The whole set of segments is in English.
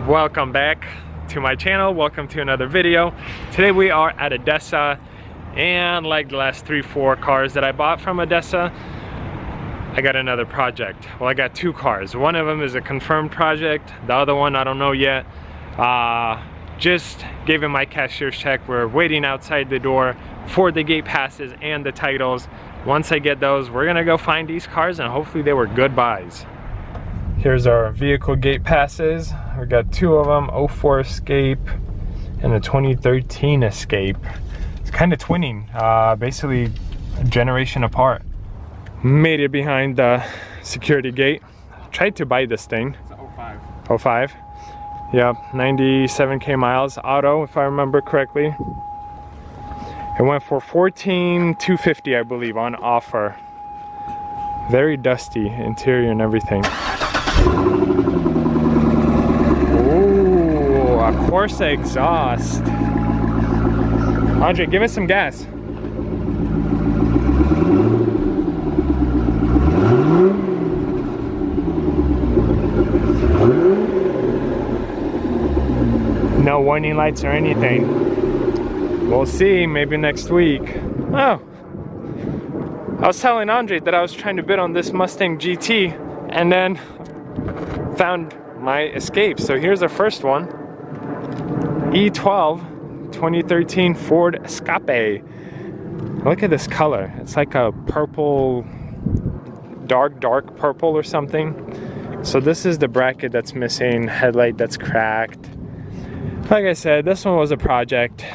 Welcome back to my channel. Welcome to another video. Today we are at Odessa, and like the last 3-4 cars that I bought from Odessa, I got another project. Well, I got 2 cars. One of them is a confirmed project. The other one I don't know yet. Just gave him my cashier's check. We're waiting outside the door for the gate passes and the titles. Once I get those, we're gonna go find these cars, and hopefully they were good buys. Here's our vehicle gate passes. We got 2 of them, 04 Escape and a 2013 Escape. It's kind of twinning, basically a generation apart. Made it behind the security gate. Tried to buy this thing. It's a 05. 05. Yep, 97k miles, auto if I remember correctly. It went for $14,250 I believe on offer. Very dusty interior and everything. Ooh, a Corsa exhaust. Andre, give us some gas. No warning lights or anything. We'll see, maybe next week. Oh, I was telling Andre that I was trying to bid on this Mustang GT and then found my Escape. So here's the first one. E12 2013 Ford Escape. Look at this color. It's like a purple, dark purple or something. So this is the bracket that's missing, headlight that's cracked. Like I said, this one was a project.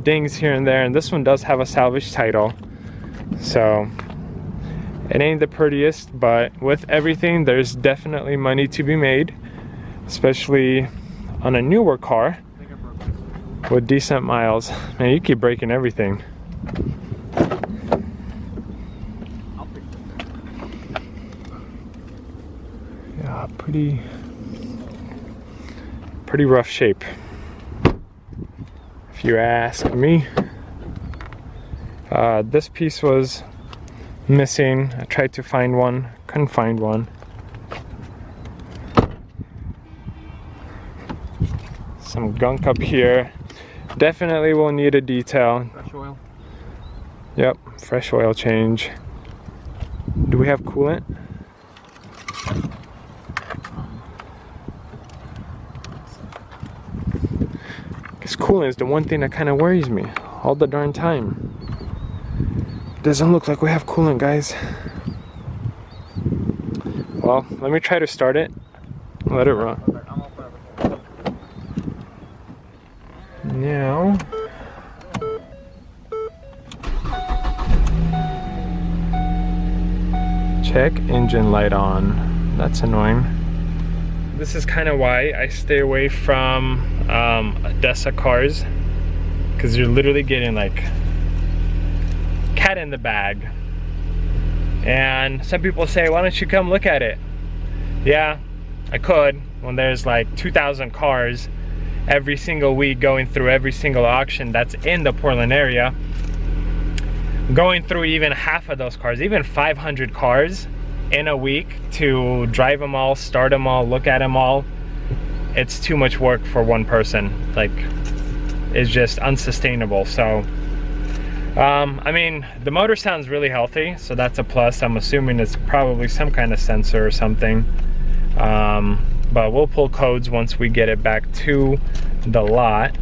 Dings here and there, and this one does have a salvage title. So it ain't the prettiest, but with everything, there's definitely money to be made, especially on a newer car with decent miles. Man, you keep breaking everything. Yeah, pretty rough shape, if you ask me. This piece was missing. I tried to find one, couldn't find one. Some gunk up here. Definitely will need a detail. Fresh oil? Yep, fresh oil change. Do we have coolant? Because coolant is the one thing that kind of worries me all the darn time. Doesn't look like we have coolant, guys. Well, let me try to start it. Let it run. Now, check engine light on. That's annoying. This is kind of why I stay away from Odessa cars, because you're literally getting like cat in the bag. And some people say, why don't you come look at it? Yeah, I could, when there's like 2,000 cars every single week going through every single auction that's in the Portland area. Going through even half of those cars, even 500 cars in a week to drive them all, start them all, look at them all, it's too much work for one person. Like, it's just unsustainable. So I mean, the motor sounds really healthy, so that's a plus. I'm assuming it's probably some kind of sensor or something. But we'll pull codes once we get it back to the lot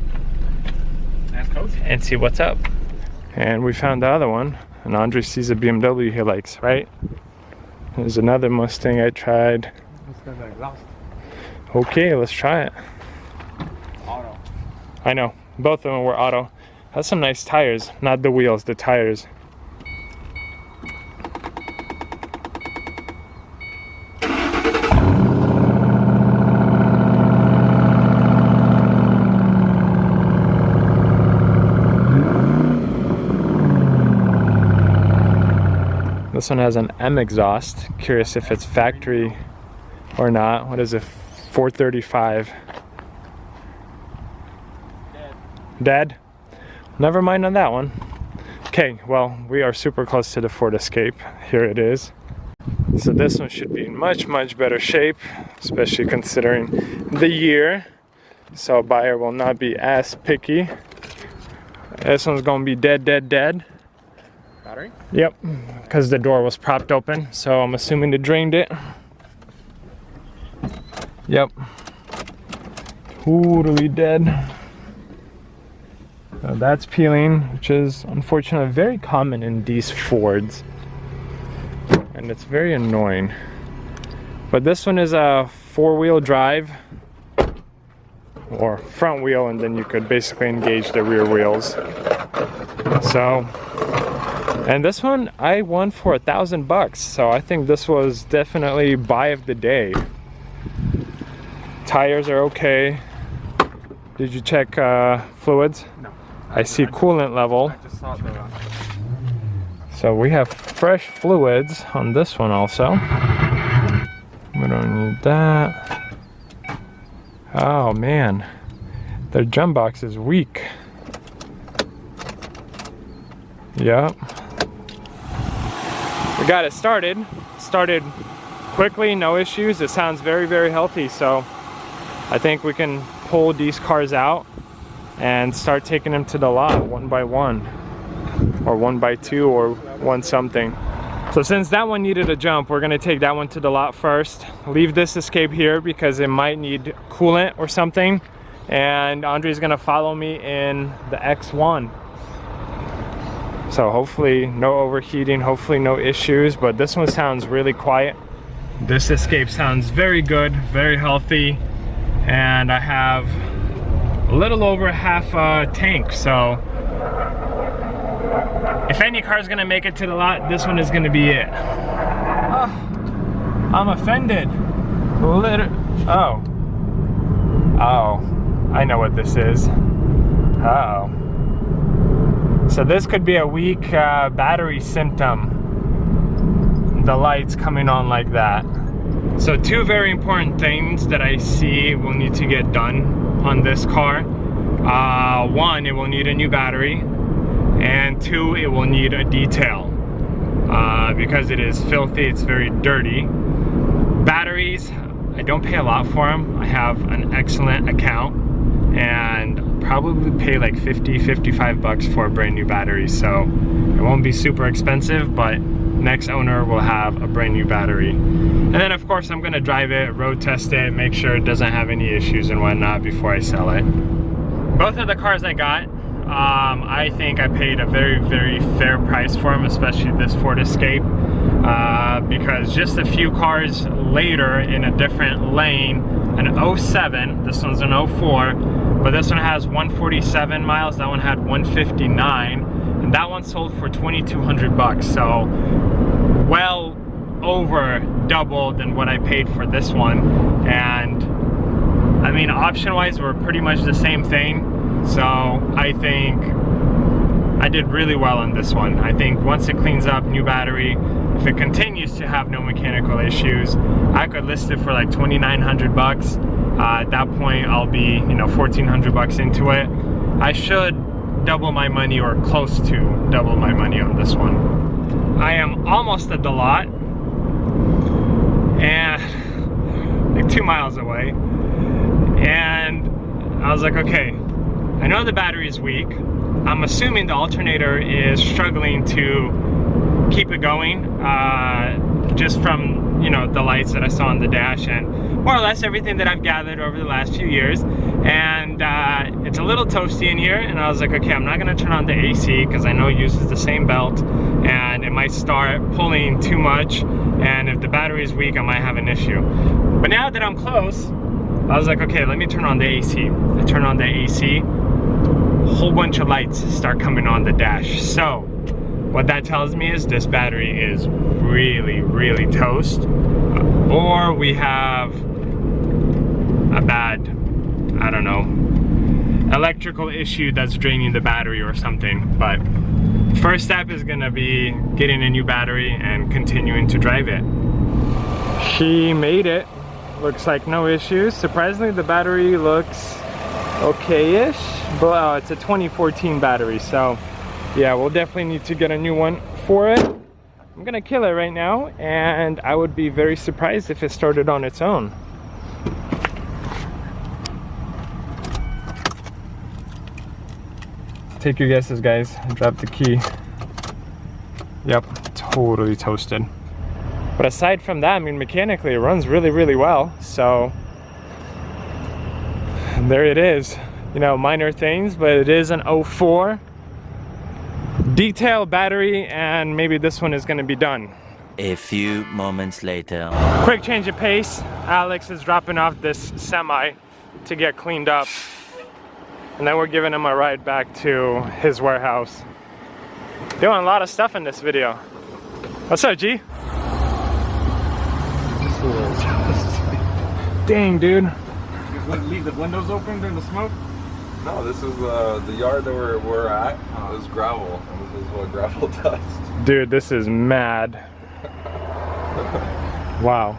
and see what's up. And we found the other one, and Andre sees a BMW he likes, right? There's another Mustang I tried. Okay, let's try it. Auto. I know, both of them were auto. Has some nice tires, not the wheels, the tires. This one has an M exhaust. Curious if it's factory or not. What is it? 435. Dead? Never mind on that one. Okay, well, we are super close to the Ford Escape. Here it is. So this one should be in much better shape, especially considering the year. So a buyer will not be as picky. This one's gonna be dead. Battery? Yep, because the door was propped open, so I'm assuming they drained it. Yep, totally dead. That's peeling, which is unfortunately very common in these Fords, and it's very annoying. But this one is a 4-wheel drive, or front wheel, and then you could basically engage the rear wheels. So, and this one I won for $1,000, so I think this was definitely buy of the day. Tires are okay. Did you check fluids? No. I see coolant level. I just saw the... So we have fresh fluids on this one also. We don't need that. Oh man, the jump box is weak. Yep. We got it started. Started quickly, no issues. It sounds very healthy, so I think we can pull these cars out and start taking them to the lot one by one, or 1 by 2, or 1 something. So since that one needed a jump, we're gonna take that one to the lot first. Leave this Escape here because it might need coolant or something. And Andre's gonna follow me in the X1. So hopefully no overheating, hopefully no issues, but this one sounds really quiet. This Escape sounds very good, very healthy. And I have a little over half a tank, so if any car is gonna make it to the lot, this one is gonna be it. Oh, I'm offended. Oh, I know what this is. Uh-oh. So this could be a weak battery symptom. The lights coming on like that. So 2 very important things that I see will need to get done on this car. 1, it will need a new battery. And 2, it will need a detail. Because it is filthy, it's very dirty. Batteries, I don't pay a lot for them. I have an excellent account. And probably pay like 50-55 bucks for a brand new battery, so it won't be super expensive, but next owner will have a brand new battery. And then of course I'm gonna drive it, road test it, make sure it doesn't have any issues and whatnot before I sell it. Both of the cars I got, I think I paid a very fair price for them, especially this Ford Escape, because just a few cars later in a different lane, an 07, this one's an 04, but this one has 147 miles, that one had 159, and that one sold for 2,200 bucks, so well over double than what I paid for this one. And I mean, option wise we're pretty much the same thing, so I think I did really well on this one. I think once it cleans up, new battery, if it continues to have no mechanical issues, I could list it for like 2,900 bucks. At that point I'll be, you know, 1,400 bucks into it. I should double my money, or close to double my money on this one. I am almost at the lot, and like 2 miles away, and I was like, okay, I know the battery is weak. I'm assuming the alternator is struggling to keep it going, just from, you know, the lights that I saw on the dash and more or less everything that I've gathered over the last few years. And it's a little toasty in here, and I was like, okay, I'm not gonna turn on the AC because I know it uses the same belt and it might start pulling too much, and if the battery is weak I might have an issue. But now that I'm close, I was like, okay, let me turn on the AC. I turn on the AC, a whole bunch of lights start coming on the dash. So what that tells me is this battery is really toast, or we have a bad, I don't know, electrical issue that's draining the battery or something. But first step is gonna be getting a new battery and continuing to drive it. She made it. Looks like no issues. Surprisingly, the battery looks okay-ish, but it's a 2014 battery, so yeah, we'll definitely need to get a new one for it. I'm gonna kill it right now, and I would be very surprised if it started on its own. Take your guesses, guys. Drop the key. Yep, totally toasted. But aside from that, I mean, mechanically it runs really, really well. So there it is. You know, minor things, but it is an 04 detail battery, and maybe this one is going to be done. A few moments later. Quick change of pace. Alex is dropping off this semi to get cleaned up, and then we're giving him a ride back to his warehouse. Doing a lot of stuff in this video. What's up, G? Dang, dude. You leave the windows open during the smoke? No, this is the yard that we're at. It was gravel, and this is what gravel does. Dude, this is mad. Wow.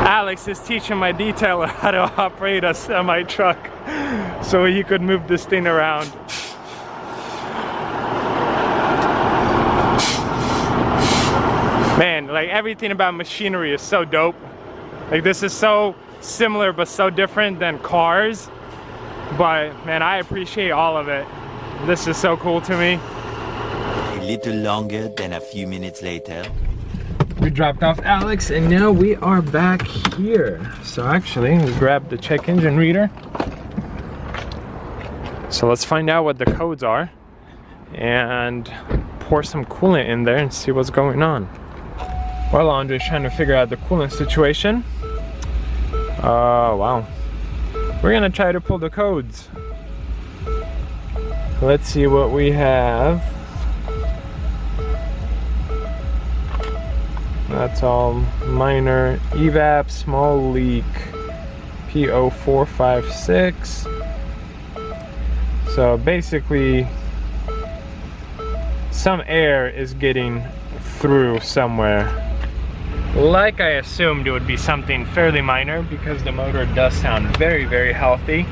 Alex is teaching my detailer how to operate a semi truck so he could move this thing around. Man, like everything about machinery is so dope. Like this is so similar but so different than cars. But man, I appreciate all of it. This is so cool to me. A little longer than a few minutes later. We dropped off Alex and now we are back here. So actually, we grabbed the check engine reader. So let's find out what the codes are and pour some coolant in there and see what's going on. While Andre's trying to figure out the coolant situation. Wow. We're gonna try to pull the codes. Let's see what we have. That's all minor. Evap, small leak. P0456. So basically, some air is getting through somewhere. Like I assumed it would be something fairly minor because the motor does sound very, very healthy.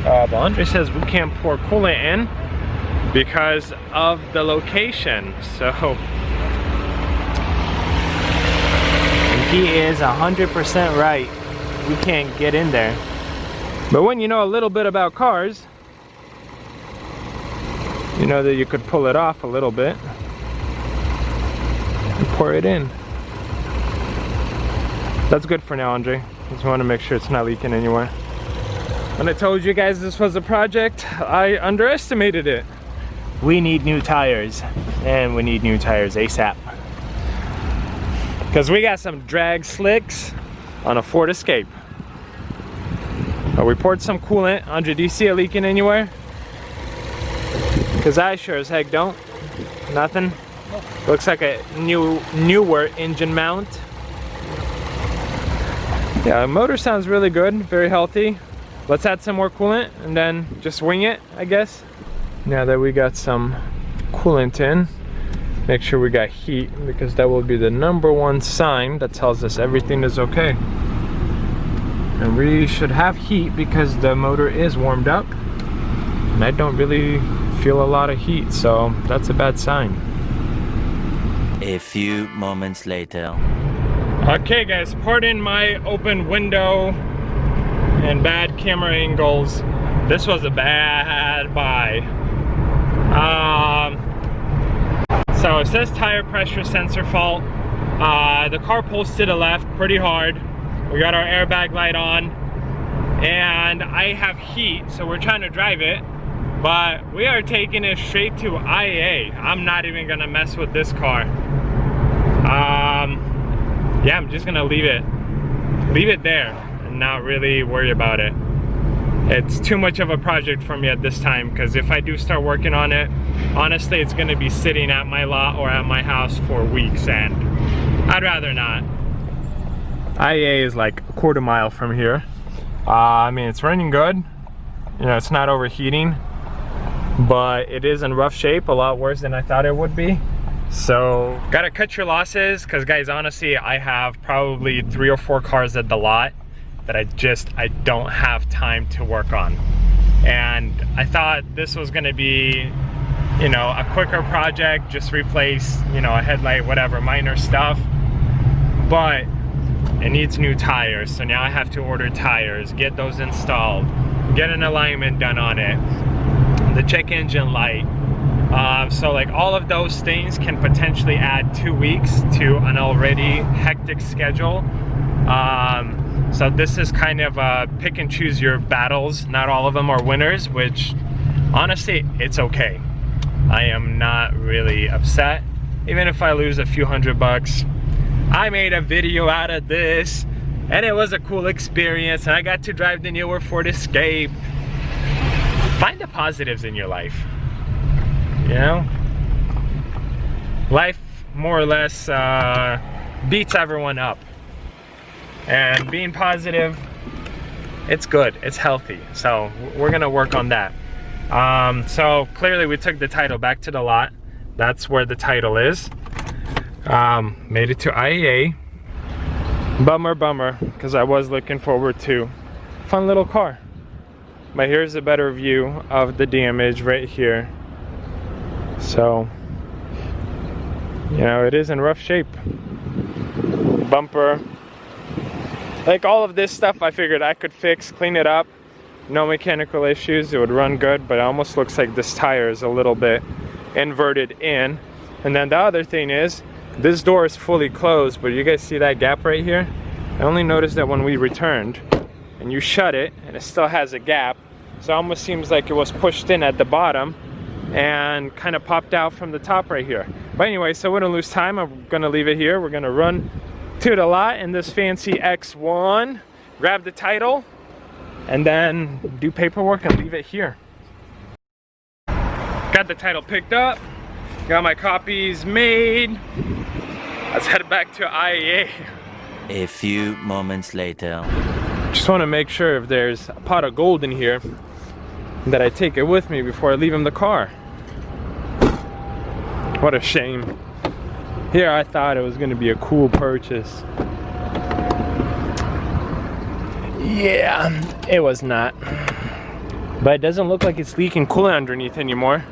But Andre says we can't pour coolant in because of the location. So he is 100% right. We can't get in there. But when you know a little bit about cars, you know that you could pull it off a little bit and pour it in. That's good for now, Andre. Just want to make sure it's not leaking anywhere. When I told you guys this was a project, I underestimated it. We need new tires, and we need new tires ASAP. Because we got some drag slicks on a Ford Escape. We poured some coolant. Andre, do you see it leaking anywhere? Because I sure as heck don't. Nothing. Looks like a newer engine mount. Yeah, the motor sounds really good, very healthy. Let's add some more coolant and then just wing it, I guess. Now that we got some coolant in, make sure we got heat, because that will be the #1 sign that tells us everything is okay. And we should have heat because the motor is warmed up. And I don't really feel a lot of heat, so that's a bad sign. A few moments later. Okay guys, pardon my open window and bad camera angles. This was a bad buy. So it says tire pressure sensor fault. The car pulls to the left pretty hard. We got our airbag light on and I have heat, so we're trying to drive it, but we are taking it straight to IA. I'm not even gonna mess with this car. Yeah, I'm just gonna leave it there and not really worry about it. It's too much of a project for me at this time, because if I do start working on it, honestly, it's gonna be sitting at my lot or at my house for weeks, and I'd rather not. IA is like a quarter mile from here. I mean, it's running good. You know, it's not overheating, but it is in rough shape, a lot worse than I thought it would be. So gotta cut your losses, because guys, honestly, I have probably 3 or 4 cars at the lot that I don't have time to work on. And I thought this was gonna be, you know, a quicker project, just replace, you know, a headlight, whatever, minor stuff. But it needs new tires, so now I have to order tires, get those installed, get an alignment done on it, the check engine light. So like all of those things can potentially add 2 weeks to an already hectic schedule. So this is kind of pick and choose your battles. Not all of them are winners, which honestly, it's okay. I am not really upset. Even if I lose a few $100, I made a video out of this and it was a cool experience, and I got to drive the newer Ford Escape. Find the positives in your life, you know? Life more or less beats everyone up, and being positive, it's good, it's healthy. So we're gonna work on that. So clearly we took the title back to the lot. That's where the title is. Made it to IAA. Bummer, because I was looking forward to a fun little car. But here's a better view of the damage right here. So, you know, it is in rough shape. Bumper. Like all of this stuff I figured I could fix, clean it up. No mechanical issues, it would run good, but it almost looks like this tire is a little bit inverted in. And then the other thing is, this door is fully closed, but you guys see that gap right here? I only noticed that when we returned, and you shut it, and it still has a gap. So it almost seems like it was pushed in at the bottom and kind of popped out from the top right here. But anyway, so we don't lose time. I'm gonna leave it here. We're gonna run to the lot in this fancy X1, grab the title, and then do paperwork and leave it here. Got the title picked up, got my copies made. Let's head back to IAA. A few moments later. Just want to make sure if there's a pot of gold in here that I take it with me before I leave in the car. What a shame. Here I thought it was going to be a cool purchase. Yeah, it was not. But it doesn't look like it's leaking coolant underneath anymore.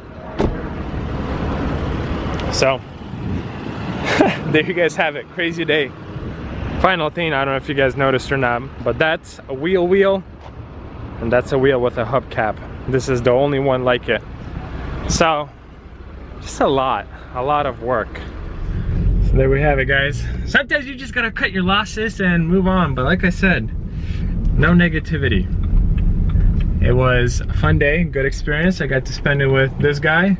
So, there you guys have it. Crazy day. Final thing, I don't know if you guys noticed or not, but that's a wheel, and that's a wheel with a hubcap. This is the only one like it. So, just a lot of work. So there we have it, guys. Sometimes you just gotta cut your losses and move on, but like I said, no negativity. It was a fun day, good experience. I got to spend it with this guy.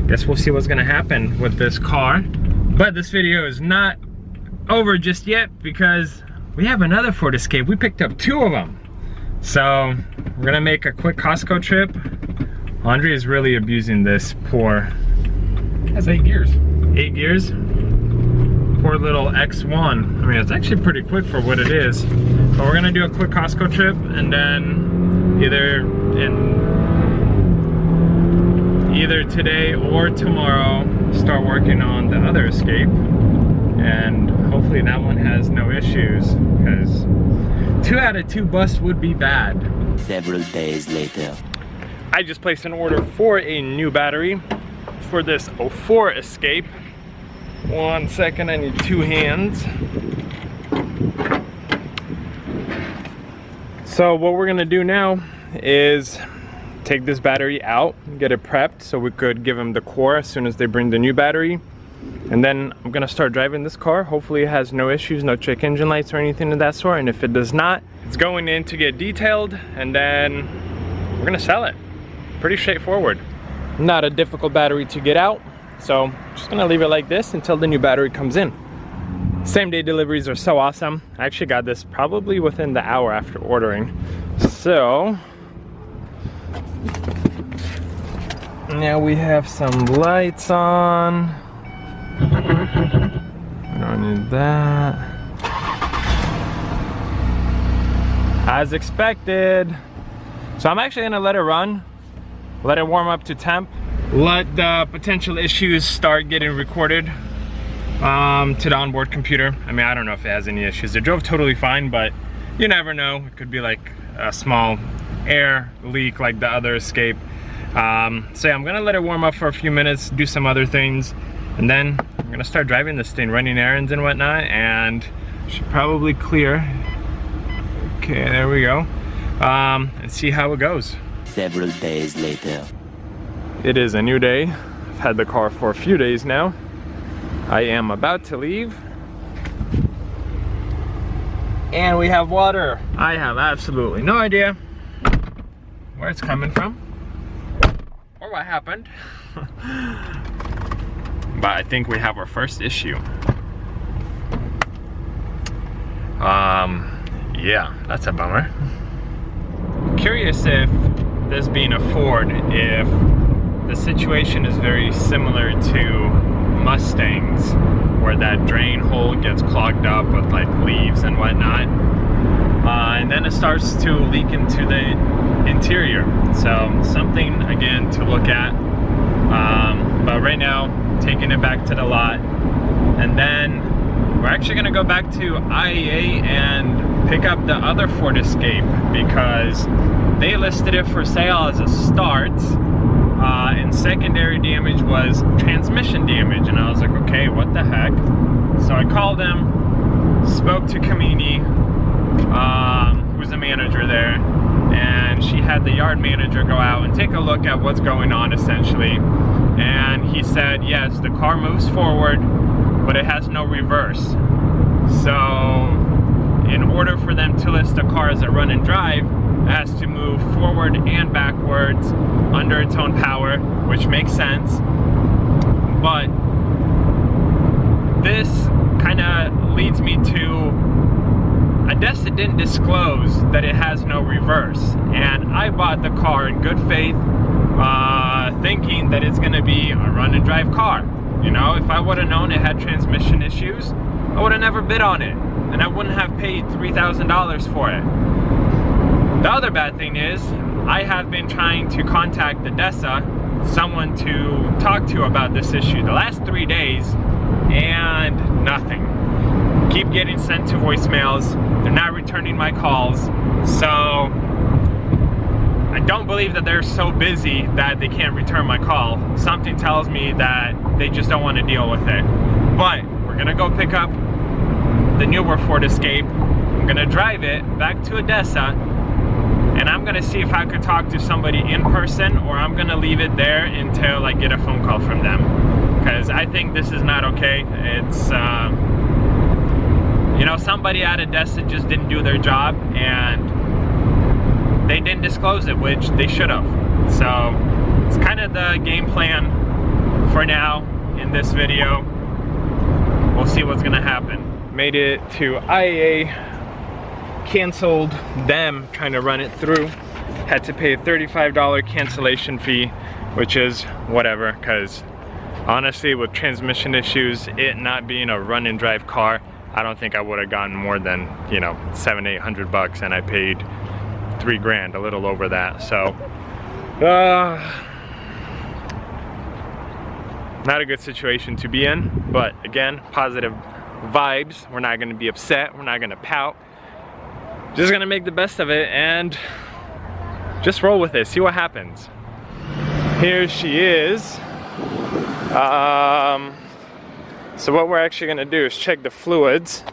Guess we'll see what's gonna happen with this car. But this video is not over just yet because we have another Ford Escape. We picked up 2 of them. So we're gonna make a quick Costco trip. Andre is really abusing this poor. It has 8 gears. 8 gears? Poor little X1. I mean, it's actually pretty quick for what it is. But we're gonna do a quick Costco trip and then either today or tomorrow start working on the other Escape, and hopefully that one has no issues, because 2 out of 2 busts would be bad. Several days later. I just placed an order for a new battery for this 04 Escape. 1 second, I need 2 hands. So what we're gonna do now is take this battery out, get it prepped so we could give them the core as soon as they bring the new battery. And then I'm gonna start driving this car. Hopefully it has no issues, no check engine lights or anything of that sort. And if it does not, it's going in to get detailed, and then we're gonna sell it. Pretty straightforward. Not a difficult battery to get out. So just gonna leave it like this until the new battery comes in. Same day deliveries are so awesome. I actually got this probably within the hour after ordering. So now we have some lights on. I don't need that. As expected. So I'm actually gonna let it run, let it warm up to temp, let the potential issues start getting recorded to the onboard computer. I mean, I don't know if it has any issues. It drove totally fine, but you never know. It could be like a small air leak like the other Escape. So yeah, I'm gonna let it warm up for a few minutes, do some other things, and then I'm gonna start driving this thing, running errands and whatnot, and should probably clear. Okay, there we go. And see how it goes. Several days later. It is a new day. I've had the car for a few days now. I am about to leave. And we have water. I have absolutely no idea where it's coming from or what happened. But I think we have our first issue. Yeah, that's a bummer. Curious if this being a Ford, if the situation is very similar to Mustangs, where that drain hole gets clogged up with like leaves and whatnot, and then it starts to leak into the interior. So something again to look at. But right now, taking it back to the lot, and then we're actually gonna go back to IAA and pick up the other Ford Escape because they listed it for sale as a start, and secondary damage was transmission damage, and I was like, okay, what the heck? So I called them, spoke to Kamini, who's the manager there, and she had the yard manager go out and take a look at what's going on essentially, and he said, yes, the car moves forward, but it has no reverse. So in order for them to list the car as a run and drive, it has to move forward and backwards under its own power, which makes sense. But this kind of leads me to, ADESA didn't disclose that it has no reverse, and I bought the car in good faith, thinking that it's gonna be a run and drive car. You know, if I would have known it had transmission issues, I would have never bid on it, and I wouldn't have paid $3,000 for it. The other bad thing is, I have been trying to contact ADESA, someone to talk to about this issue, the last 3 days, and nothing. Keep getting sent to voicemails, they're not returning my calls, so I don't believe that they're so busy that they can't return my call. Something tells me that they just don't want to deal with it. But we're gonna go pick up the newer Ford Escape. I'm gonna drive it back to ADESA, and I'm gonna see if I could talk to somebody in person, or I'm gonna leave it there until I get a phone call from them. Because I think this is not okay. It's, you know, somebody at ADESA just didn't do their job, and they didn't disclose it, which they should have. So it's kind of the game plan for now in this video. We'll see what's gonna happen. Made it to IAA, canceled them trying to run it through. Had to pay a $35 cancellation fee, which is whatever, because honestly with transmission issues, it not being a run and drive car, I don't think I would have gotten more than, you know, $700-800 bucks, and I paid $3 grand, a little over that. So not a good situation to be in, but again, positive vibes. We're not going to be upset, we're not going to pout, just going to make the best of it and just roll with it, see what happens. Here she is. So what we're actually going to do is check the fluids,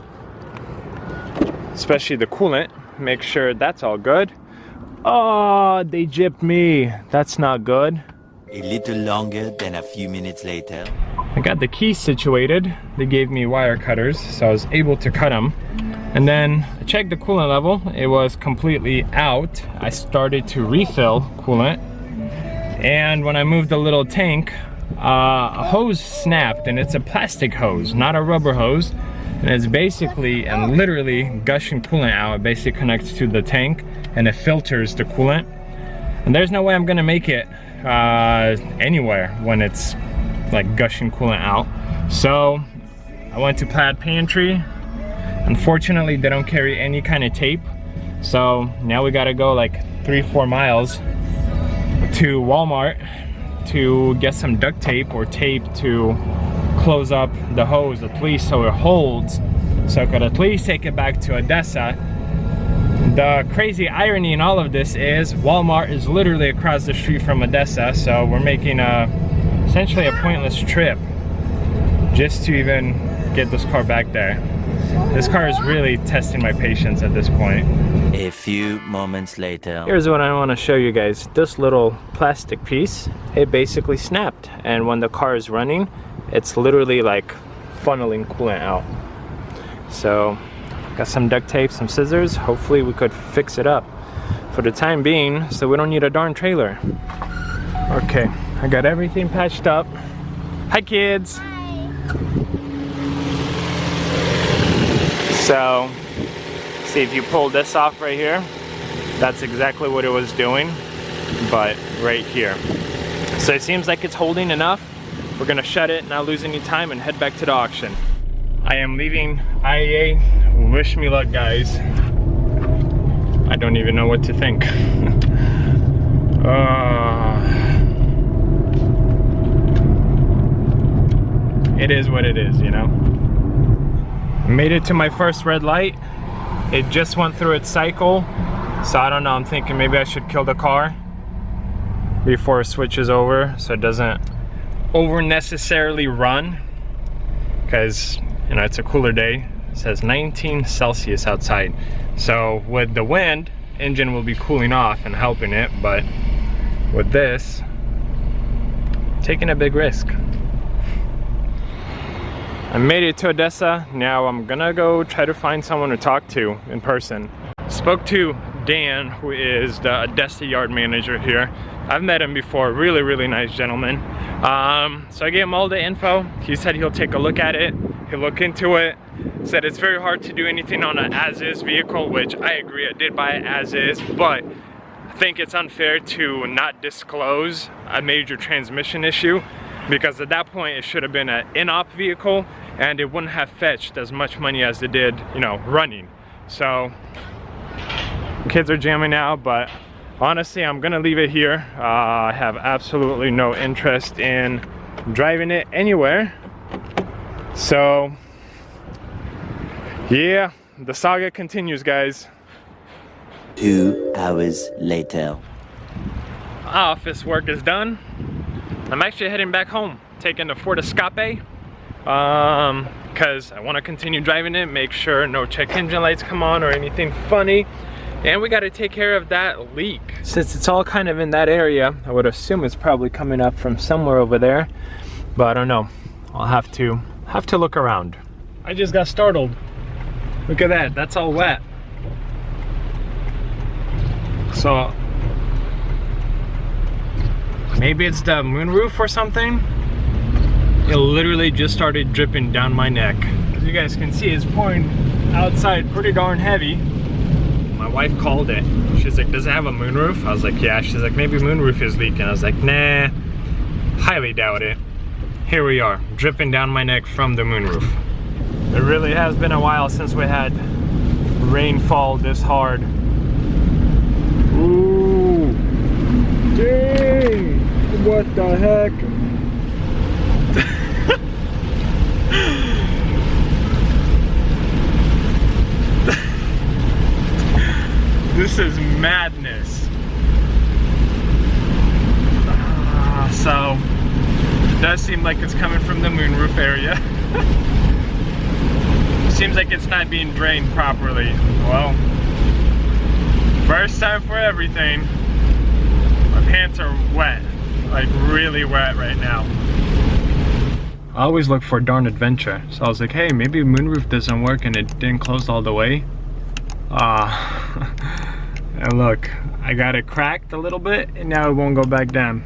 especially the coolant, make sure that's all good. Oh, they gypped me. That's not good. A little longer than a few minutes later. I got the keys situated. They gave me wire cutters, so I was able to cut them. And then I checked the coolant level. It was completely out. I started to refill coolant. And when I moved the little tank, a hose snapped, and it's a plastic hose, not a rubber hose. And it's basically and literally gushing coolant out. It basically connects to the tank and it filters the coolant. And there's no way I'm gonna make it anywhere when it's like gushing coolant out. So I went to Plaid Pantry. Unfortunately, they don't carry any kind of tape. So now we gotta go like 3-4 miles to Walmart to get some duct tape or tape to close up the hose at least so it holds, so I could at least take it back to ADESA The crazy irony in all of this is Walmart is literally across the street from Odessa, so we're making essentially a pointless trip just to even get this car back there. This car is really testing my patience at this point. A few moments later. Here's what I want to show you guys. This little plastic piece, it basically snapped, and when the car is running, it's literally like funneling coolant out. So got some duct tape, some scissors. Hopefully we could fix it up for the time being so we don't need a darn trailer. Okay, I got everything patched up. Hi kids. So see, if you pull this off right here, that's exactly what it was doing, but right here. So it seems like it's holding enough. We're gonna shut it, not lose any time, and head back to the auction. I am leaving IEA. Wish me luck, guys. I don't even know what to think. It is what it is, you know? Made it to my first red light. It just went through its cycle. So I don't know, I'm thinking maybe I should kill the car before it switches over so it doesn't over necessarily run. Because, you know, it's a cooler day. It says 19 Celsius outside. So with the wind, engine will be cooling off and helping it, but with this, taking a big risk. I made it to Odessa. Now I'm gonna go try to find someone to talk to in person. Spoke to Dan, who is the Odessa yard manager here. I've met him before, really nice gentleman. So I gave him all the info. He said he'll take a look at it, he'll look into it. Said it's very hard to do anything on an as-is vehicle, which I agree, I did buy it as-is, but I think it's unfair to not disclose a major transmission issue, because at that point it should have been an in-op vehicle and it wouldn't have fetched as much money as it did, you know, running. So kids are jamming out, but honestly I'm gonna leave it here. I have absolutely no interest in driving it anywhere. So yeah, the saga continues, guys. 2 hours later. Office work is done. I'm actually heading back home, taking the Ford Escape, because I want to continue driving it, make sure no check engine lights come on or anything funny. And we got to take care of that leak. Since it's all kind of in that area, I would assume it's probably coming up from somewhere over there, but I don't know. I'll have to look around. I just got startled. Look at that, that's all wet. So maybe it's the moonroof or something. It literally just started dripping down my neck. As you guys can see, it's pouring outside pretty darn heavy. My wife called it. She's like, does it have a moonroof? I was like, yeah. She's like, maybe moonroof is leaking. I was like, nah, highly doubt it. Here we are, dripping down my neck from the moonroof. It really has been a while since we had rainfall this hard. Ooh, dang, what the heck? This is madness. So, it does seem like it's coming from the moonroof area. Seems like it's not being drained properly. Well, first time for everything. My pants are wet, like really wet right now. I always look for a darn adventure. So I was like, hey, maybe moonroof doesn't work and it didn't close all the way. And look, I got it cracked a little bit and now it won't go back down.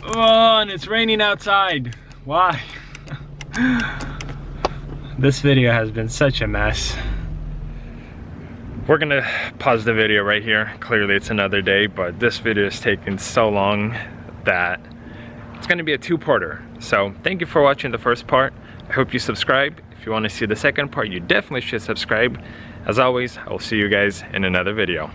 Oh, and it's raining outside. Why? This video has been such a mess. We're gonna pause the video right here. Clearly it's another day, but this video is taking so long that it's gonna be a two-parter. So thank you for watching the first part. I hope you subscribe. If you want to see the second part, you definitely should subscribe. As always, I will see you guys in another video.